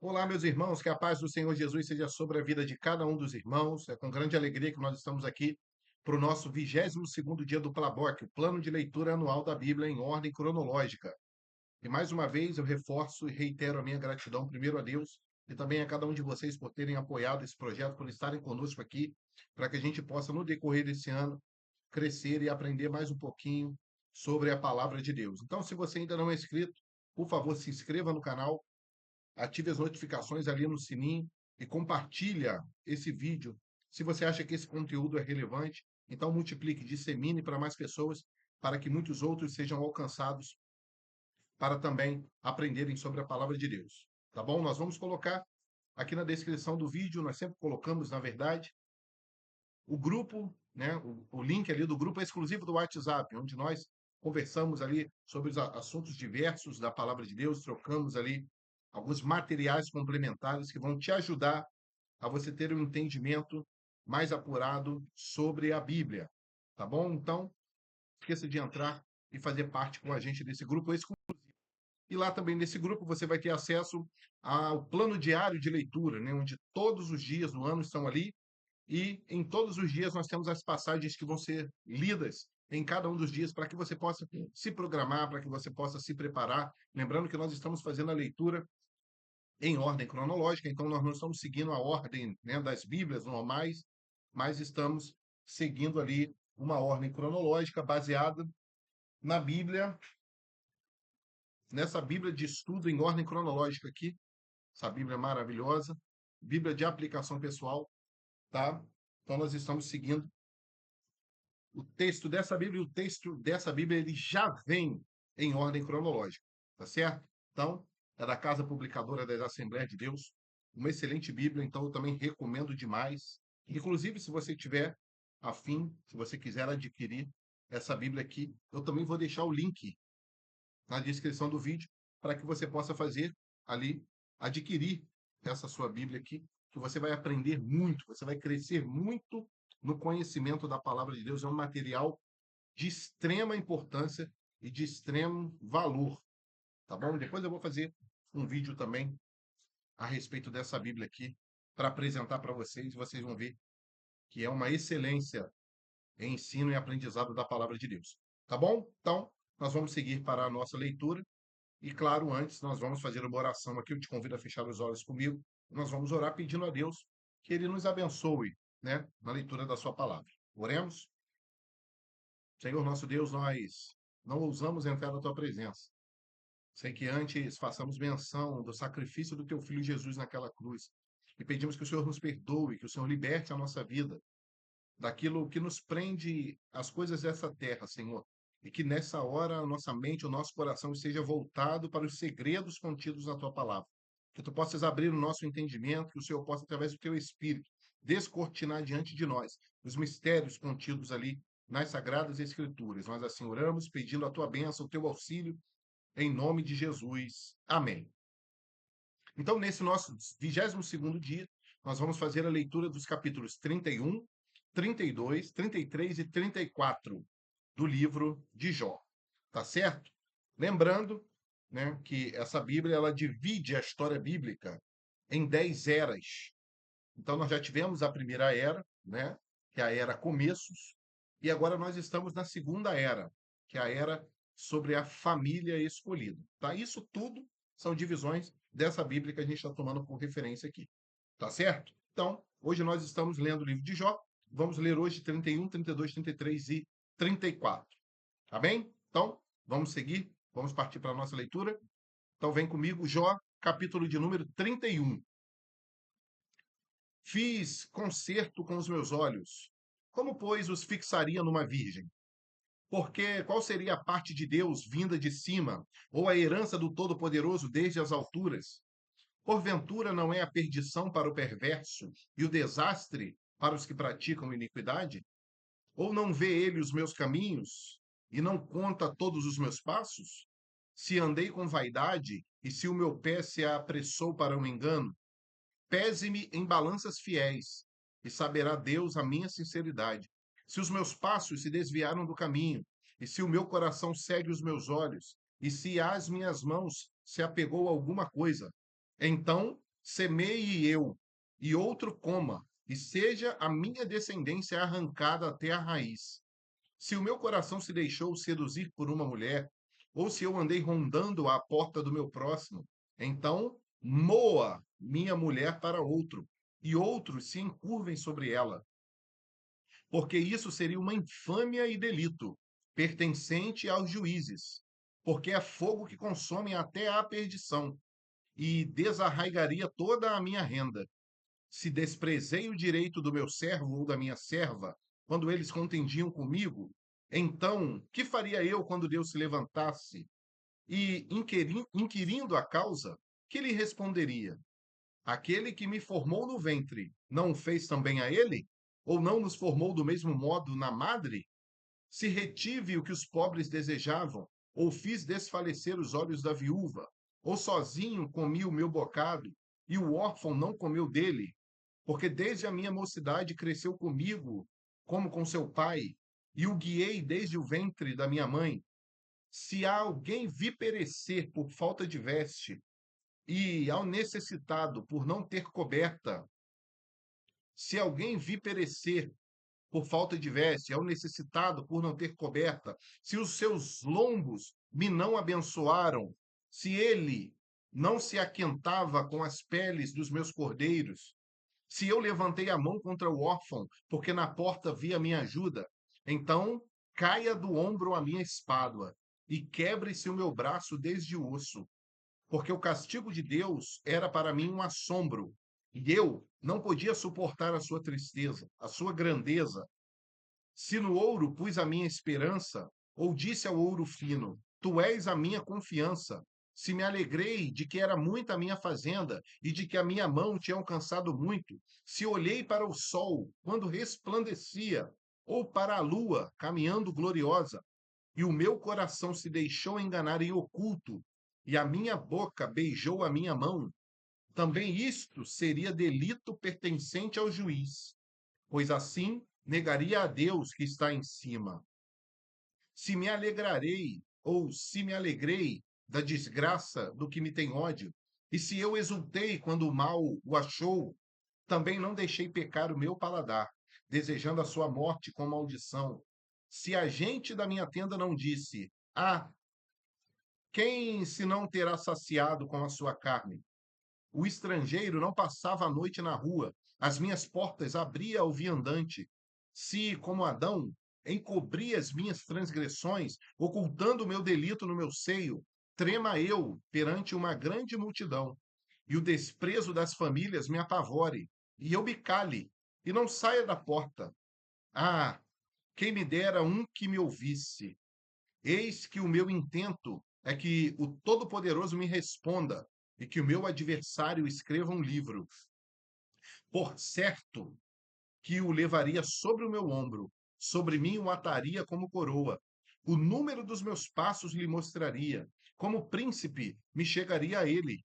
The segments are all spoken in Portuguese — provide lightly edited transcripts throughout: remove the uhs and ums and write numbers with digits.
Olá, meus irmãos, que a paz do Senhor Jesus seja sobre a vida de cada um dos irmãos. É com grande alegria que nós estamos aqui para o nosso 22º dia do Plaboc, o plano de leitura anual da Bíblia em ordem cronológica. E mais uma vez eu reforço e reitero a minha gratidão primeiro a Deus e também a cada um de vocês por terem apoiado esse projeto, por estarem conosco aqui, para que a gente possa, no decorrer desse ano, crescer e aprender mais um pouquinho sobre a palavra de Deus. Então, se você ainda não é inscrito, por favor, se inscreva no canal, ative as notificações ali no sininho e compartilha esse vídeo. Se você acha que esse conteúdo é relevante, então multiplique, dissemine para mais pessoas, para que muitos outros sejam alcançados para também aprenderem sobre a palavra de Deus. Tá bom? Nós vamos colocar aqui na descrição do vídeo, nós sempre colocamos, na verdade, o grupo, né, o link ali do grupo é exclusivo do WhatsApp, onde nós conversamos ali sobre os assuntos diversos da palavra de Deus, trocamos ali alguns materiais complementares que vão te ajudar a você ter um entendimento mais apurado sobre a Bíblia, tá bom? Então, esqueça de entrar e fazer parte com a gente desse grupo exclusivo. E lá também nesse grupo você vai ter acesso ao plano diário de leitura, né, onde todos os dias do ano estão ali e em todos os dias nós temos as passagens que vão ser lidas em cada um dos dias para que você possa se programar, para que você possa se preparar. Lembrando que nós estamos fazendo a leitura em ordem cronológica, então nós não estamos seguindo a ordem, né, das Bíblias normais, mas estamos seguindo ali uma ordem cronológica baseada na Bíblia, nessa Bíblia de estudo em ordem cronológica aqui, essa Bíblia maravilhosa, Bíblia de aplicação pessoal, tá? Então nós estamos seguindo o texto dessa Bíblia, e o texto dessa Bíblia ele já vem em ordem cronológica, tá certo? Então, é da Casa Publicadora das Assembleias de Deus, uma excelente Bíblia, então eu também recomendo demais. Inclusive, se você tiver afim, se você quiser adquirir essa Bíblia aqui, eu também vou deixar o link na descrição do vídeo para que você possa fazer ali, adquirir essa sua Bíblia aqui, que você vai aprender muito, você vai crescer muito no conhecimento da palavra de Deus. É um material de extrema importância e de extremo valor, tá bom? Depois eu vou fazer um vídeo também a respeito dessa Bíblia aqui para apresentar para vocês. Vocês vão ver que é uma excelência em ensino e aprendizado da palavra de Deus, tá bom? Então, nós vamos seguir para a nossa leitura e, claro, antes nós vamos fazer uma oração aqui. Eu te convido a fechar os olhos comigo. Nós vamos orar pedindo a Deus que Ele nos abençoe, né, na leitura da Sua palavra. Oremos. Senhor nosso Deus, nós não ousamos entrar na Tua presença sem que antes façamos menção do sacrifício do Teu Filho Jesus naquela cruz. E pedimos que o Senhor nos perdoe, que o Senhor liberte a nossa vida daquilo que nos prende às coisas dessa terra, Senhor. E que nessa hora a nossa mente, o nosso coração esteja voltado para os segredos contidos na tua palavra. Que tu possas abrir o nosso entendimento, que o Senhor possa, através do teu Espírito, descortinar diante de nós os mistérios contidos ali nas Sagradas Escrituras. Nós assim oramos, pedindo a tua bênção, o teu auxílio, em nome de Jesus. Amém. Então, nesse nosso 22º dia, nós vamos fazer a leitura dos capítulos 31, 32, 33 e 34 do livro de Jó. Tá certo? Lembrando, né, que essa Bíblia ela divide a história bíblica em 10 eras. Então, nós já tivemos a primeira era, né, que é a era começos, e agora nós estamos na segunda era, que é a era sobre a família escolhida. Tá? Isso tudo são divisões dessa Bíblia que a gente está tomando por referência aqui. Tá certo? Então, hoje nós estamos lendo o livro de Jó. Vamos ler hoje 31, 32, 33 e 34. Tá bem? Então, vamos seguir, vamos partir para a nossa leitura. Então, vem comigo, Jó, capítulo de número 31. Fiz concerto com os meus olhos. Como, pois, os fixaria numa virgem? Porque qual seria a parte de Deus vinda de cima, ou a herança do Todo-Poderoso desde as alturas? Porventura não é a perdição para o perverso e o desastre para os que praticam iniquidade? Ou não vê ele os meus caminhos e não conta todos os meus passos? Se andei com vaidade e se o meu pé se apressou para o engano, pese-me em balanças fiéis, e saberá Deus a minha sinceridade. Se os meus passos se desviaram do caminho, e se o meu coração segue os meus olhos, e se às minhas mãos se apegou a alguma coisa, então semeie eu, e outro coma, e seja a minha descendência arrancada até a raiz. Se o meu coração se deixou seduzir por uma mulher, ou se eu andei rondando a porta do meu próximo, então moa minha mulher para outro, e outros se encurvem sobre ela, porque isso seria uma infâmia e delito, pertencente aos juízes, porque é fogo que consome até a perdição, e desarraigaria toda a minha renda. Se desprezei o direito do meu servo ou da minha serva, quando eles contendiam comigo, então que faria eu quando Deus se levantasse? E, inquirindo a causa, que lhe responderia? Aquele que me formou no ventre, não o fez também a ele? Ou não nos formou do mesmo modo na madre? Se retive o que os pobres desejavam, ou fiz desfalecer os olhos da viúva, ou sozinho comi o meu bocado, e o órfão não comeu dele, porque desde a minha mocidade cresceu comigo, como com seu pai, e o guiei desde o ventre da minha mãe. Se há alguém vi perecer por falta de veste, e ao necessitado por não ter coberta, se alguém vi perecer por falta de veste, ao necessitado por não ter coberta, se os seus lombos me não abençoaram, se ele não se aquentava com as peles dos meus cordeiros, se eu levantei a mão contra o órfão, porque na porta vi a minha ajuda, então caia do ombro a minha espada e quebre-se o meu braço desde o osso, porque o castigo de Deus era para mim um assombro, e eu não podia suportar a sua tristeza, a sua grandeza. Se no ouro pus a minha esperança, ou disse ao ouro fino: Tu és a minha confiança. Se me alegrei de que era muita a minha fazenda e de que a minha mão tinha alcançado muito, se olhei para o sol quando resplandecia, ou para a lua caminhando gloriosa, e o meu coração se deixou enganar em oculto, e a minha boca beijou a minha mão, também isto seria delito pertencente ao juiz, pois assim negaria a Deus que está em cima. Se me alegrarei, ou se me alegrei da desgraça do que me tem ódio, e se eu exultei quando o mal o achou, também não deixei pecar o meu paladar, desejando a sua morte com maldição. Se a gente da minha tenda não disse: Ah, quem se não terá saciado com a sua carne? O estrangeiro não passava a noite na rua, as minhas portas abria ao viandante. Se, como Adão, encobri as minhas transgressões, ocultando o meu delito no meu seio, trema eu perante uma grande multidão, e o desprezo das famílias me apavore, e eu me cale, e não saia da porta. Ah, quem me dera um que me ouvisse. Eis que o meu intento é que o Todo-Poderoso me responda e que o meu adversário escreva um livro. Por certo que o levaria sobre o meu ombro, sobre mim o ataria como coroa. O número dos meus passos lhe mostraria, como príncipe me chegaria a ele.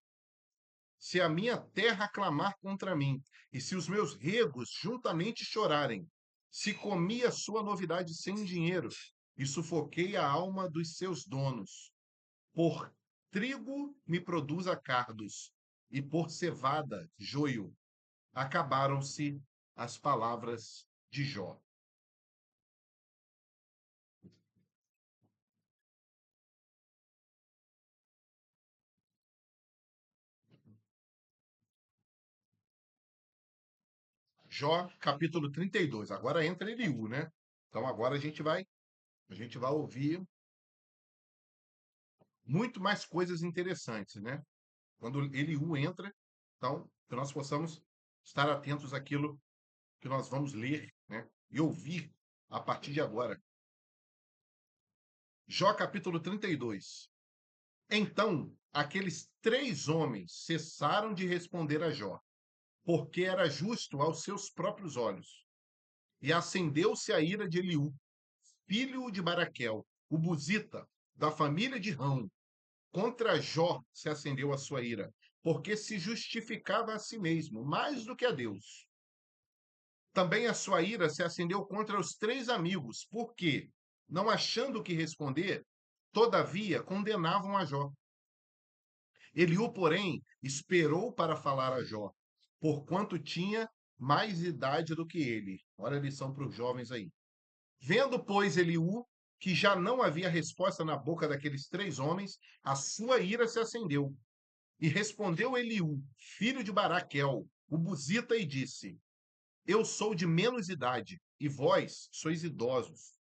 Se a minha terra clamar contra mim, e se os meus regos juntamente chorarem, se comi a sua novidade sem dinheiro, e sufoquei a alma dos seus donos, por trigo me produza cardos, e por cevada, joio. Acabaram-se as palavras de Jó. Jó, capítulo 32. Agora entra Eliú, né? Então agora a gente vai ouvir muito mais coisas interessantes, né? Quando Eliú entra, então, que nós possamos estar atentos àquilo que nós vamos ler, né? E ouvir a partir de agora. Jó capítulo 32. Então, aqueles três homens cessaram de responder a Jó, porque era justo aos seus próprios olhos. E acendeu-se a ira de Eliú, filho de Baraquel, o Buzita, da família de Rão. Contra Jó se acendeu a sua ira, porque se justificava a si mesmo, mais do que a Deus. Também a sua ira se acendeu contra os três amigos, porque, não achando o que responder, todavia condenavam a Jó. Eliú, porém, esperou para falar a Jó, porquanto tinha mais idade do que ele. Olha a lição para os jovens aí. Vendo, pois, Eliú que já não havia resposta na boca daqueles 3 homens, a sua ira se acendeu. E respondeu Eliú, filho de Baraquel, o buzita, e disse: Eu sou de menos idade, e vós sois idosos.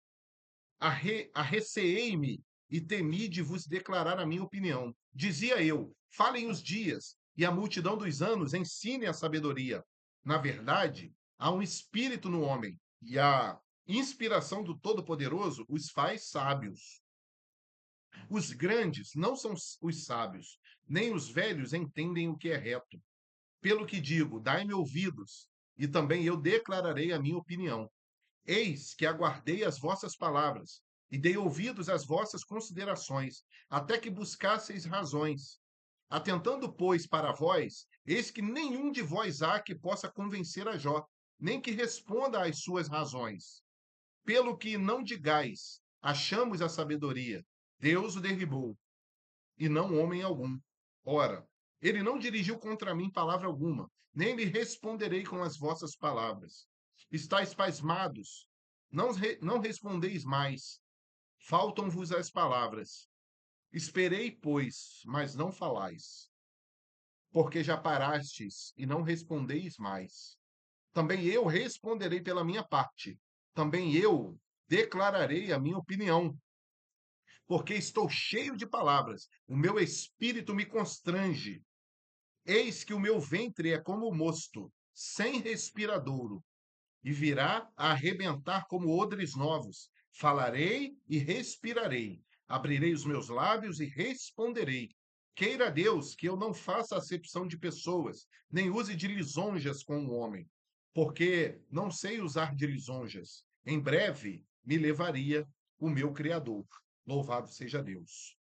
Arreceei-me e temi de vos declarar a minha opinião. Dizia eu: falem os dias, e a multidão dos anos ensine a sabedoria. Na verdade, há um espírito no homem, e a inspiração do Todo-Poderoso os faz sábios. Os grandes não são os sábios, nem os velhos entendem o que é reto. Pelo que digo, dai-me ouvidos, e também eu declararei a minha opinião. Eis que aguardei as vossas palavras, e dei ouvidos às vossas considerações, até que buscasseis razões. Atentando, pois, para vós, eis que nenhum de vós há que possa convencer a Jó, nem que responda às suas razões. Pelo que não digais, achamos a sabedoria, Deus o derribou, e não homem algum. Ora, ele não dirigiu contra mim palavra alguma, nem lhe responderei com as vossas palavras. Estais pasmados, não respondeis mais, faltam-vos as palavras. Esperei, pois, mas não falais, porque já parastes e não respondeis mais. Também eu responderei pela minha parte, também eu declararei a minha opinião, porque estou cheio de palavras, o meu espírito me constrange. Eis que o meu ventre é como o mosto, sem respiradouro, e virá a arrebentar como odres novos. Falarei e respirarei, abrirei os meus lábios e responderei. Queira Deus que eu não faça acepção de pessoas, nem use de lisonjas com o homem, porque não sei usar de lisonjas. Em breve me levaria o meu Criador. Louvado seja Deus.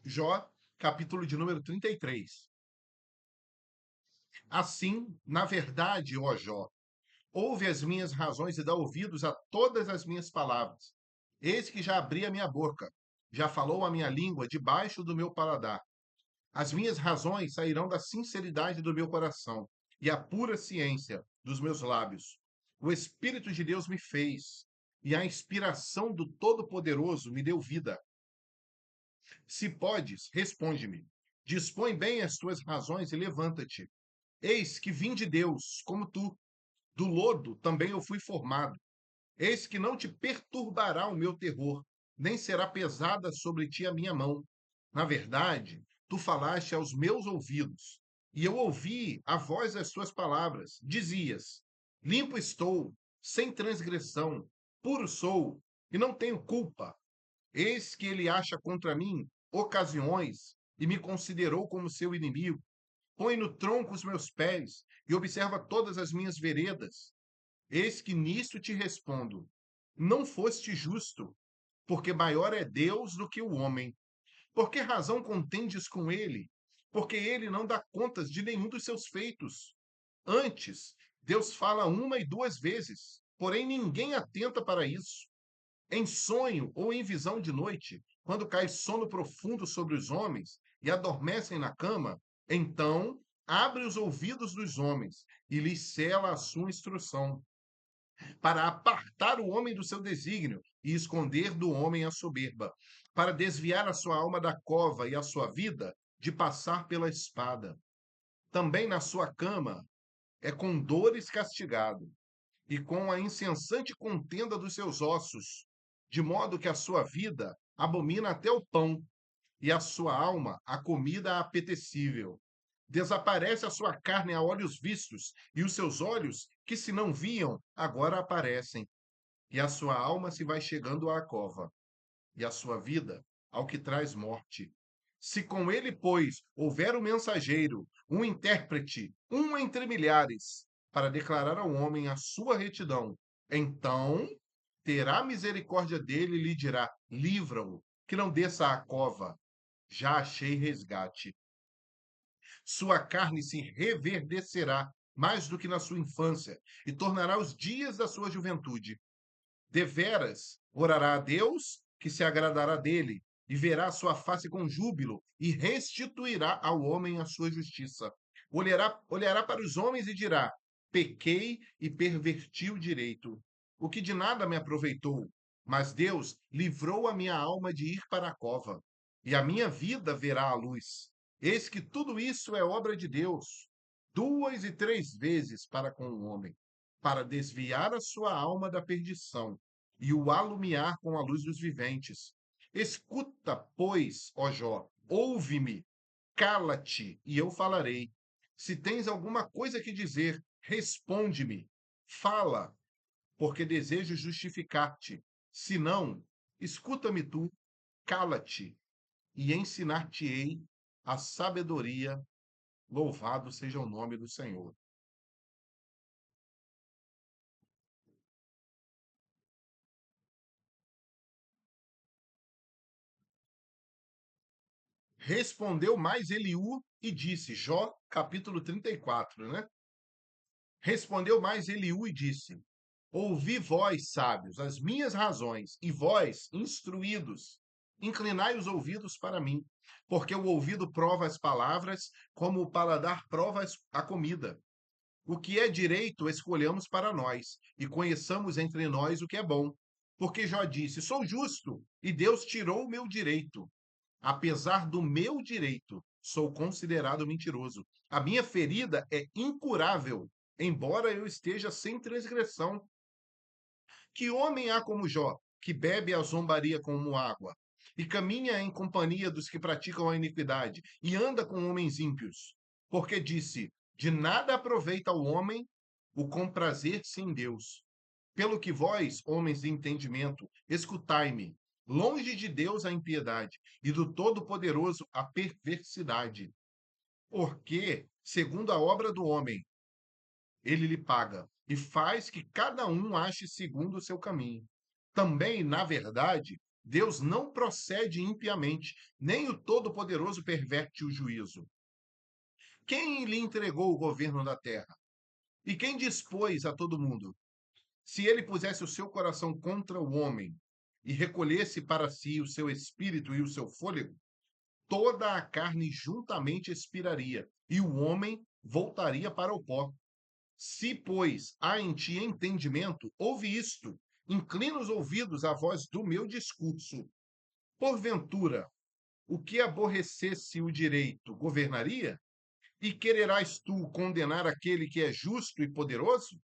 Jó, capítulo de número 33. Assim, na verdade, ó Jó, ouve as minhas razões e dá ouvidos a todas as minhas palavras. Eis que já abri a minha boca, já falou a minha língua debaixo do meu paladar. As minhas razões sairão da sinceridade do meu coração e a pura ciência dos meus lábios. O Espírito de Deus me fez, e a inspiração do Todo-Poderoso me deu vida. Se podes, responde-me. Dispõe bem as tuas razões e levanta-te. Eis que vim de Deus, como tu. Do lodo também eu fui formado. Eis que não te perturbará o meu terror, nem será pesada sobre ti a minha mão. Na verdade, tu falaste aos meus ouvidos, e eu ouvi a voz das tuas palavras. Dizias: limpo estou, sem transgressão, puro sou, e não tenho culpa. Eis que ele acha contra mim ocasiões e me considerou como seu inimigo. Põe no tronco os meus pés e observa todas as minhas veredas. Eis que nisto te respondo: não foste justo, porque maior é Deus do que o homem. Por que razão contendes com ele? Porque ele não dá contas de nenhum dos seus feitos. Antes, Deus fala uma e duas vezes, porém ninguém atenta para isso. Em sonho ou em visão de noite, quando cai sono profundo sobre os homens e adormecem na cama, então abre os ouvidos dos homens e lhes cela a sua instrução, para apartar o homem do seu desígnio e esconder do homem a soberba, para desviar a sua alma da cova e a sua vida de passar pela espada. Também na sua cama é com dores castigado, e com a incessante contenda dos seus ossos, de modo que a sua vida abomina até o pão, e a sua alma a comida apetecível. Desaparece a sua carne a olhos vistos, e os seus olhos, que se não viam, agora aparecem. E a sua alma se vai chegando à cova, e a sua vida ao que traz morte. Se com ele, pois, houver um mensageiro, um intérprete, um entre milhares, para declarar ao homem a sua retidão, então terá misericórdia dele e lhe dirá: livra-o, que não desça à cova. Já achei resgate. Sua carne se reverdecerá mais do que na sua infância, e tornará os dias da sua juventude. Deveras orará a Deus, que se agradará dele, e verá a sua face com júbilo, e restituirá ao homem a sua justiça. Olhará para os homens e dirá: pequei e perverti o direito, o que de nada me aproveitou. Mas Deus livrou a minha alma de ir para a cova, e a minha vida verá a luz. Eis que tudo isso é obra de Deus, 2 e 3 vezes para com o homem, para desviar a sua alma da perdição e o alumiar com a luz dos viventes. Escuta, pois, ó Jó, ouve-me, cala-te, e eu falarei. Se tens alguma coisa que dizer, responde-me. Fala, porque desejo justificar-te. Se não, escuta-me tu, cala-te, e ensinar-te-ei a sabedoria. Louvado seja o nome do Senhor. Respondeu mais Eliú e disse, Jó, capítulo 34, né? Respondeu mais Eliú e disse, ouvi vós, sábios, as minhas razões, e vós, instruídos, inclinai os ouvidos para mim, porque o ouvido prova as palavras, como o paladar prova a comida. O que é direito escolhamos para nós, e conheçamos entre nós o que é bom. Porque Jó disse, sou justo, e Deus tirou o meu direito. Apesar do meu direito, sou considerado mentiroso. A minha ferida é incurável, embora eu esteja sem transgressão. Que homem há como Jó, que bebe a zombaria como água, e caminha em companhia dos que praticam a iniquidade, e anda com homens ímpios? Porque disse: de nada aproveita o homem o comprazer-se em Deus. Pelo que vós, homens de entendimento, escutai-me. Longe de Deus a impiedade, e do Todo-Poderoso a perversidade. Porque, segundo a obra do homem, ele lhe paga e faz que cada um ache segundo o seu caminho. Também, na verdade, Deus não procede impiamente, nem o Todo-Poderoso perverte o juízo. Quem lhe entregou o governo da terra? E quem dispôs a todo mundo? Se ele pusesse o seu coração contra o homem e recolhesse para si o seu espírito e o seu fôlego, toda a carne juntamente expiraria, e o homem voltaria para o pó. Se, pois, há em ti entendimento, ouve isto, inclina os ouvidos à voz do meu discurso. Porventura, o que aborrecesse o direito governaria? E quererás tu condenar aquele que é justo e poderoso?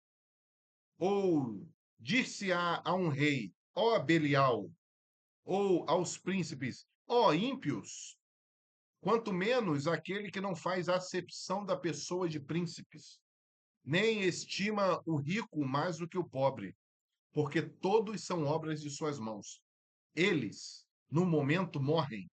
Ou dir-se-á a um rei, ó Belial, ou aos príncipes, ó ímpios? Quanto menos aquele que não faz acepção da pessoa de príncipes, nem estima o rico mais do que o pobre, porque todos são obras de suas mãos. Eles, no momento, morrem,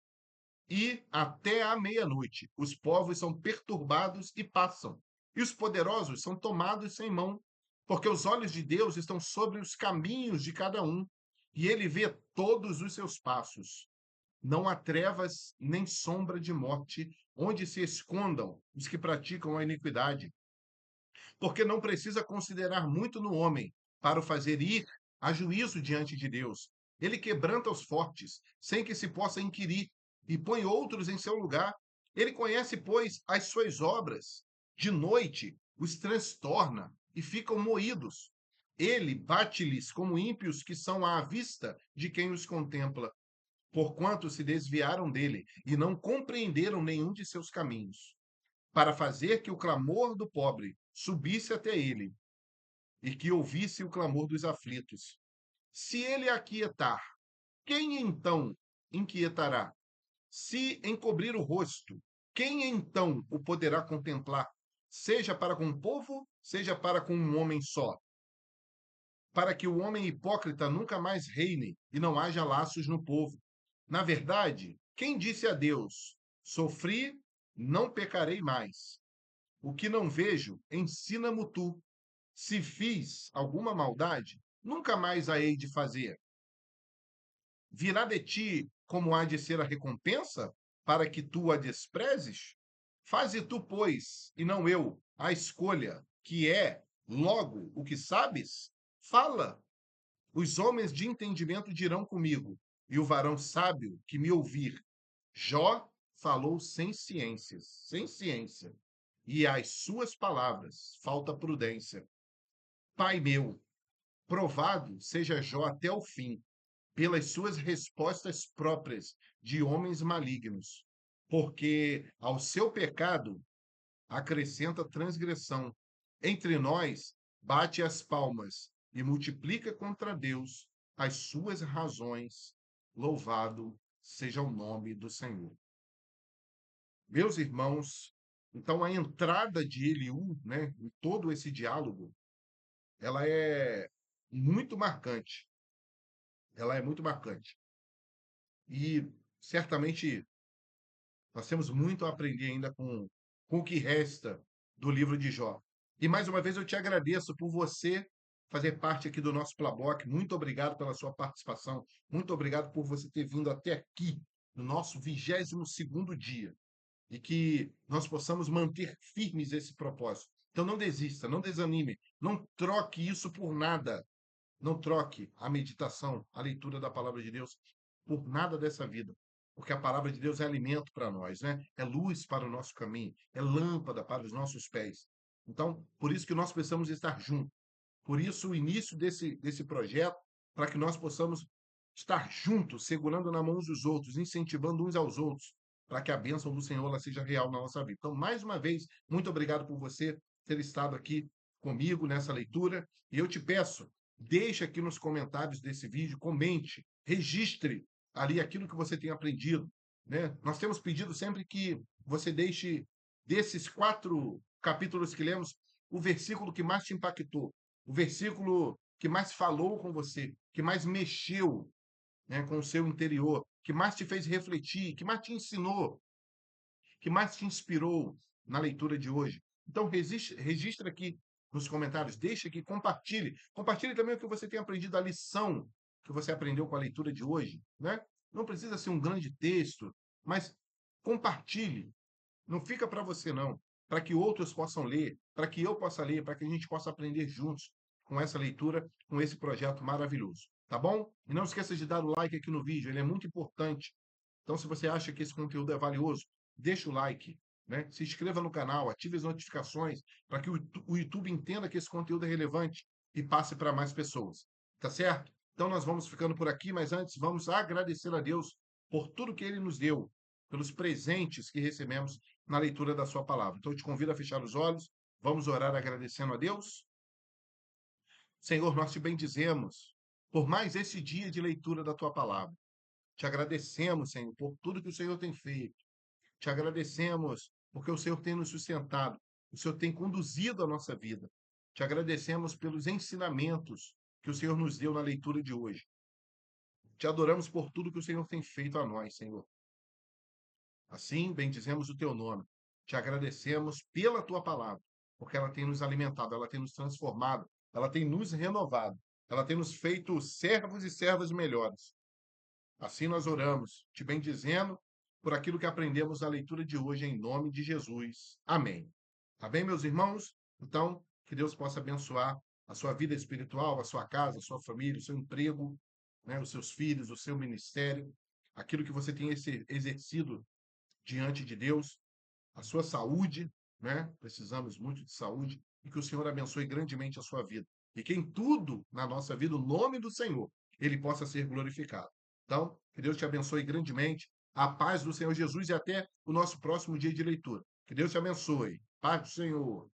e até à meia-noite os povos são perturbados e passam, e os poderosos são tomados sem mão, porque os olhos de Deus estão sobre os caminhos de cada um, e ele vê todos os seus passos. Não há trevas nem sombra de morte onde se escondam os que praticam a iniquidade, porque não precisa considerar muito no homem para o fazer ir a juízo diante de Deus. Ele quebranta os fortes, sem que se possa inquirir, e põe outros em seu lugar. Ele conhece, pois, as suas obras. De noite os transtorna e ficam moídos. Ele bate-lhes como ímpios que são à vista de quem os contempla, porquanto se desviaram dele e não compreenderam nenhum de seus caminhos, para fazer que o clamor do pobre subisse até ele e que ouvisse o clamor dos aflitos. Se ele aquietar, quem então inquietará? Se encobrir o rosto, quem então o poderá contemplar? Seja para com o povo, seja para com um homem só, para que o homem hipócrita nunca mais reine e não haja laços no povo. Na verdade, quem disse a Deus: sofri, não pecarei mais? O que não vejo, ensina-mo tu. Se fiz alguma maldade, nunca mais a hei de fazer. Virá de ti como há de ser a recompensa, para que tu a desprezes? Faze tu, pois, e não eu, a escolha, que é logo o que sabes? Fala. Os homens de entendimento dirão comigo, e o varão sábio que me ouvir. Jó falou sem ciência, e às suas palavras falta prudência. Pai meu, provado seja Jó até o fim, pelas suas respostas próprias de homens malignos, porque ao seu pecado acrescenta transgressão. Entre nós bate as palmas e multiplica contra Deus as suas razões. Louvado seja o nome do Senhor. Meus irmãos, então a entrada de Eliú, né, em todo esse diálogo, ela é muito marcante. Ela é muito marcante. E certamente nós temos muito a aprender ainda com o que resta do livro de Jó. E mais uma vez eu te agradeço por você fazer parte aqui do nosso Plaboc. Muito obrigado pela sua participação. Muito obrigado por você ter vindo até aqui no nosso 22º dia. E que nós possamos manter firmes esse propósito. Então não desista, não desanime, não troque isso por nada. Não troque a meditação, a leitura da palavra de Deus por nada dessa vida. Porque a palavra de Deus é alimento para nós, né? É luz para o nosso caminho, é lâmpada para os nossos pés. Então, por isso que nós precisamos estar juntos. Por isso o início desse projeto, para que nós possamos estar juntos, segurando na mão uns dos outros, incentivando uns aos outros, para que a bênção do Senhor ela seja real na nossa vida. Então, mais uma vez, muito obrigado por você ter estado aqui comigo nessa leitura. E eu te peço, deixe aqui nos comentários desse vídeo, comente, registre ali aquilo que você tem aprendido, né? Nós temos pedido sempre que você deixe, desses 4 capítulos que lemos, o versículo que mais te impactou, o versículo que mais falou com você, que mais mexeu, né, com o seu interior, que mais te fez refletir, que mais te ensinou, que mais te inspirou na leitura de hoje. Então, registra aqui nos comentários, deixa aqui, compartilhe. Compartilhe também o que você tem aprendido, a lição que você aprendeu com a leitura de hoje, né? Não precisa ser um grande texto, mas compartilhe. Não fica para você, não. Para que outros possam ler, para que eu possa ler, para que a gente possa aprender juntos com essa leitura, com esse projeto maravilhoso. Tá bom? E não esqueça de dar o like aqui no vídeo, ele é muito importante. Então, se você acha que esse conteúdo é valioso, deixa o like, né? Se inscreva no canal, ative as notificações para que o YouTube entenda que esse conteúdo é relevante e passe para mais pessoas. Tá certo? Então, nós vamos ficando por aqui, mas antes vamos agradecer a Deus por tudo que Ele nos deu, pelos presentes que recebemos na leitura da Sua palavra. Então, eu te convido a fechar os olhos, vamos orar agradecendo a Deus. Senhor, nós te bendizemos por mais esse dia de leitura da Tua palavra. Te agradecemos, Senhor, por tudo que o Senhor tem feito. Te agradecemos porque o Senhor tem nos sustentado, o Senhor tem conduzido a nossa vida. Te agradecemos pelos ensinamentos que o Senhor nos deu na leitura de hoje. Te adoramos por tudo que o Senhor tem feito a nós, Senhor. Assim, bendizemos o teu nome. Te agradecemos pela tua palavra, porque ela tem nos alimentado, ela tem nos transformado, ela tem nos renovado, ela tem nos feito servos e servas melhores. Assim nós oramos, te bendizendo por aquilo que aprendemos na leitura de hoje, em nome de Jesus. Amém. Tá bem, meus irmãos? Então, que Deus possa abençoar a sua vida espiritual, a sua casa, a sua família, o seu emprego, né, os seus filhos, o seu ministério, aquilo que você tem exercido diante de Deus, a sua saúde, né? Precisamos muito de saúde e que o Senhor abençoe grandemente a sua vida. E que em tudo na nossa vida, o nome do Senhor, ele possa ser glorificado. Então, que Deus te abençoe grandemente. A paz do Senhor Jesus e até o nosso próximo dia de leitura. Que Deus te abençoe. Paz do Senhor.